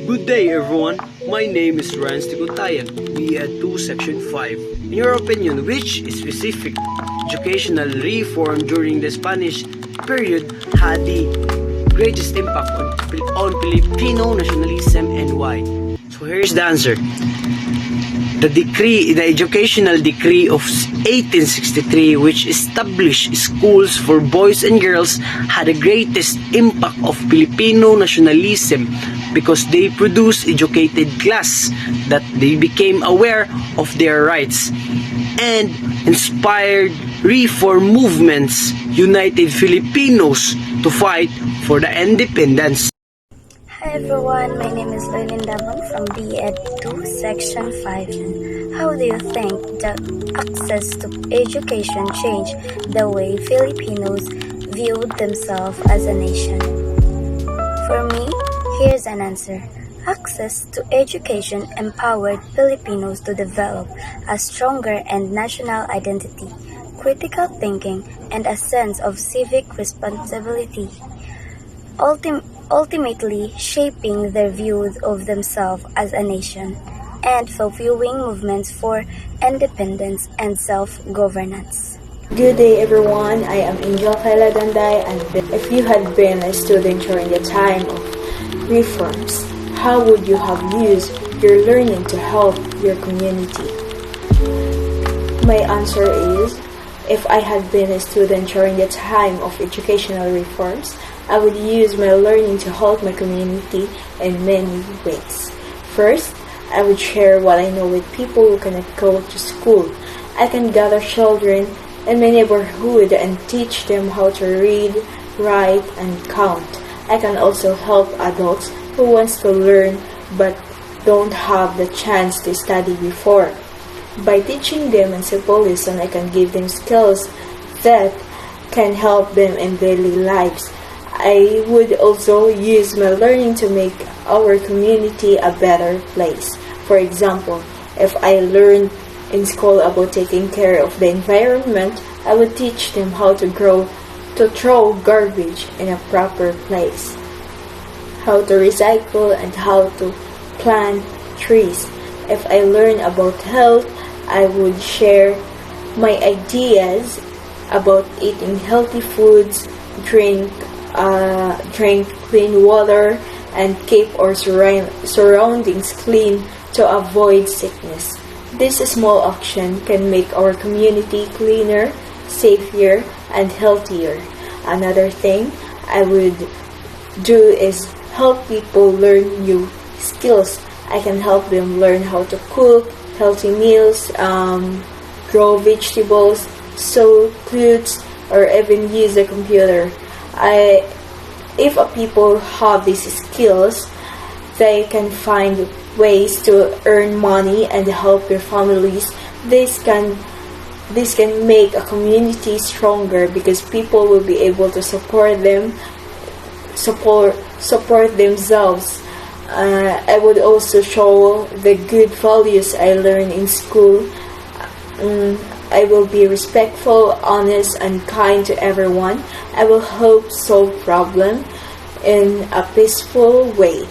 Good day everyone, my name is Rans Tikuntayan, BEd 2 Section 5. In your opinion, which specific educational reform during the Spanish period had the greatest impact on Filipino nationalism and why? So here's the answer. The educational decree of 1863, which established schools for boys and girls, had the greatest impact of Filipino nationalism because they produced educated class that they became aware of their rights and inspired reform movements, united Filipinos to fight for the independence. Hi everyone, my name is Lynn Damon from BEd 2 Section 5. How do you think that access to education changed the way Filipinos viewed themselves as a nation? For me, here's an answer. Access to education empowered Filipinos to develop a stronger and national identity, critical thinking, and a sense of civic responsibility. Ultimately shaping their view of themselves as a nation and fulfilling movements for independence and self-governance. Good day everyone, I am Angel Kaila Danday, and if you had been a student during the time of reforms, how would you have used your learning to help your community? My answer is, if I had been a student during the time of educational reforms, I would use my learning to help my community in many ways. First, I would share what I know with people who cannot go to school. I can gather children in my neighborhood and teach them how to read, write, and count. I can also help adults who want to learn but don't have the chance to study before. By teaching them in simple lessons, I can give them skills that can help them in daily lives. I would also use my learning to make our community a better place. For example, if I learned in school about taking care of the environment, I would teach them how to throw garbage in a proper place, how to recycle, and how to plant trees. If I learn about health, I would share my ideas about eating healthy foods, drink clean water, and keep our surroundings clean to avoid sickness. This small action can make our community cleaner, safer, and healthier. Another thing I would do is help people learn new skills. I can help them learn how to cook healthy meals, grow vegetables, sew clothes, or even use a computer. If people have these skills, they can find ways to earn money and help their families. This can make a community stronger because people will be able to support themselves. I would also show the good values I learned in school. I will be respectful, honest, and kind to everyone. I will help solve problems in a peaceful way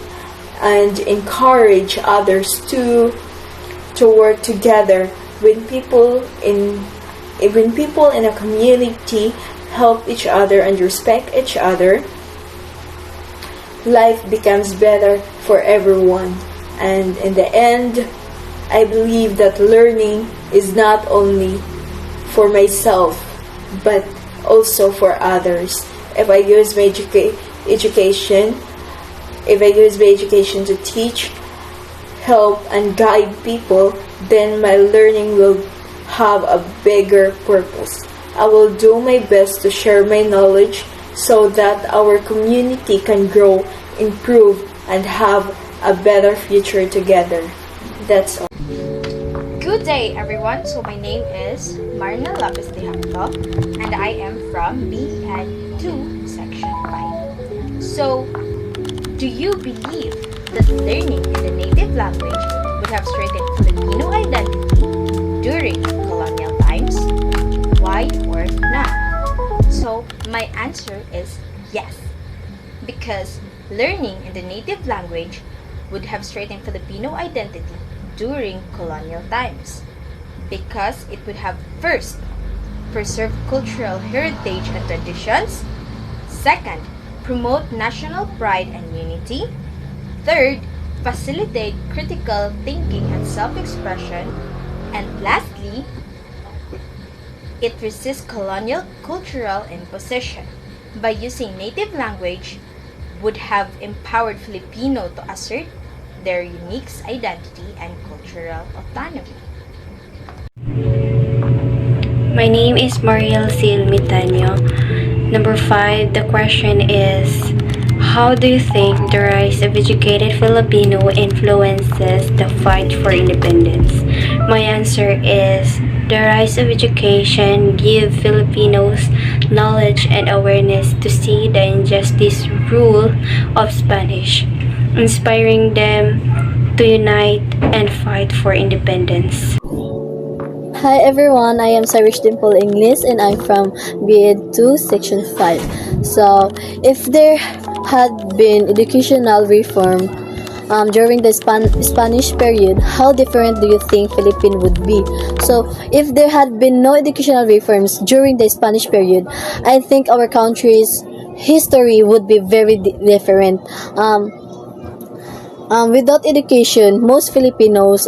and encourage others to work together. When people in a community help each other and respect each other, life becomes better for everyone. And in the end, I believe that learning is not only for myself but also for others. If I use my education to teach, help, and guide people, then my learning will have a bigger purpose. I will do my best to share my knowledge so that our community can grow, improve, and have a better future together. That's all. Good day everyone, so my name is Marna Lapis de Hacto and I am from BEd 2 Section 5. So, do you believe that learning in the native language would have strengthened Filipino identity during colonial times? Why or not? So, my answer is yes. Because learning in the native language would have strengthened Filipino identity during colonial times, because it would have first preserved cultural heritage and traditions, second, promote national pride and unity, third, facilitate critical thinking and self-expression, and lastly, it resists colonial cultural imposition. By using native language, would have empowered Filipino to assert their unique identity and cultural autonomy. My name is Mariel Sil Mitanyo. Number 5, the question is, how do you think the rise of educated Filipino influences the fight for independence? My answer is, the rise of education give Filipinos knowledge and awareness to see the injustice rule of Spanish, inspiring them to unite and fight for independence. Hi everyone, I am Cyrus Dimple Inglis and I'm from grade 2, section 5. So, if there had been educational reform during the Spanish period, how different do you think Philippines would be? So, if there had been no educational reforms during the Spanish period, I think our country's history would be very different. Without education, most Filipinos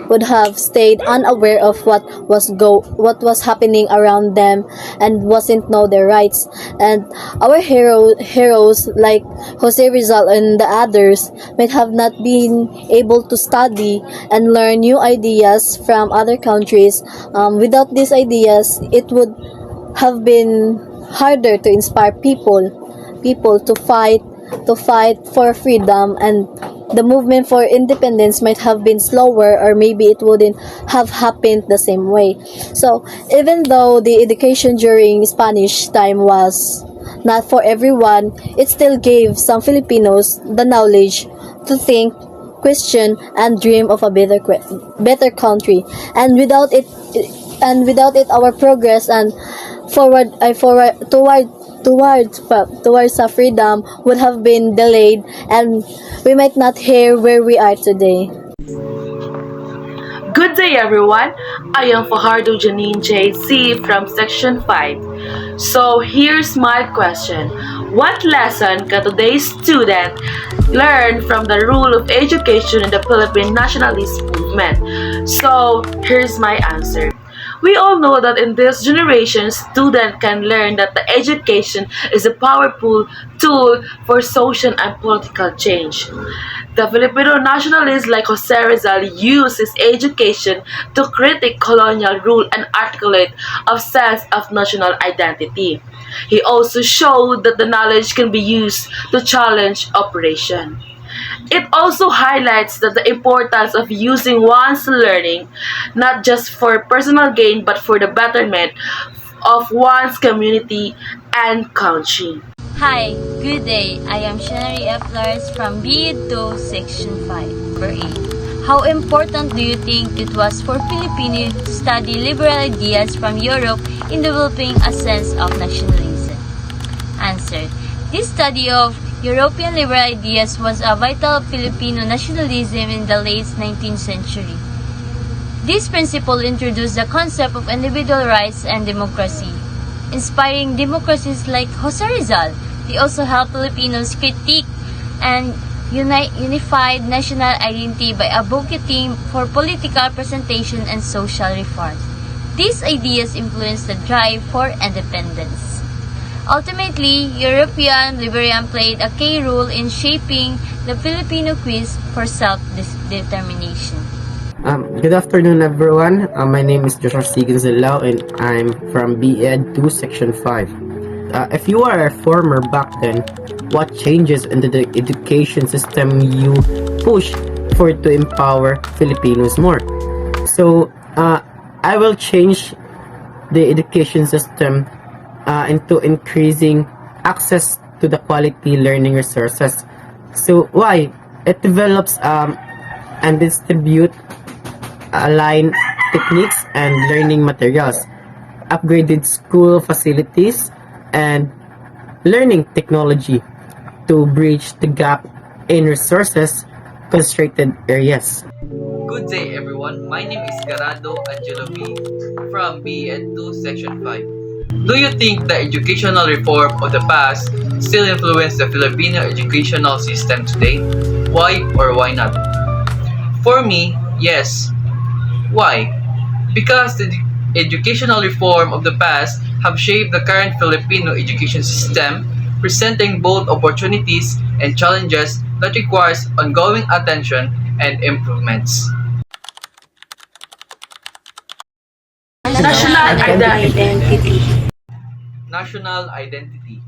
would have stayed unaware of what was happening around them and wasn't know their rights. And our heroes like Jose Rizal and the others might have not been able to study and learn new ideas from other countries. Without these ideas, it would have been harder to inspire people to fight for freedom, and the movement for independence might have been slower, or maybe it wouldn't have happened the same way. So, even though the education during Spanish time was not for everyone, it still gave some Filipinos the knowledge to think, question, and dream of a better country. And without it, our progress and towards freedom would have been delayed, and we might not hear where we are today. Good day everyone, I am Fajardo Janine JC from section 5. So here's my question. What lesson can today's student learn from the rule of education in the Philippine nationalist movement? So here's my answer. We all know that in this generation, students can learn that the education is a powerful tool for social and political change. The Filipino nationalists like Jose Rizal used his education to critique colonial rule and articulate a sense of national identity. He also showed that the knowledge can be used to challenge oppression. It also highlights that the importance of using one's learning not just for personal gain but for the betterment of one's community and country. Hi, good day. I am Shanari F. Flores from BE2 Section 5, Number 8. How important do you think it was for Filipinos to study liberal ideas from Europe in developing a sense of nationalism? Answer. This study of European liberal ideas was a vital Filipino nationalism in the late 19th century. This principle introduced the concept of individual rights and democracy, inspiring democracies like Jose Rizal. They also helped Filipinos critique and unified national identity by advocating for political representation and social reform. These ideas influenced the drive for independence. Ultimately, European liberalism played a key role in shaping the Filipino quest for self-determination. Good afternoon, everyone. My name is Joshua Sigan Zilao, and I'm from BEd 2, Section 5. If you are a former back then, what changes in the education system you push for to empower Filipinos more? So, I will change the education system into increasing access to the quality learning resources. So why? It develops and distribute aligned techniques and learning materials, upgraded school facilities, and learning technology to bridge the gap in resources concentrated areas. Good day everyone, my name is Garado Angelo B. from BEd 2 Section 5. Do you think the educational reform of the past still influence the Filipino educational system today? Why or why not? For me, yes. Why? Because the educational reform of the past have shaped the current Filipino education system, presenting both opportunities and challenges that requires ongoing attention and improvements. National identity. National identity.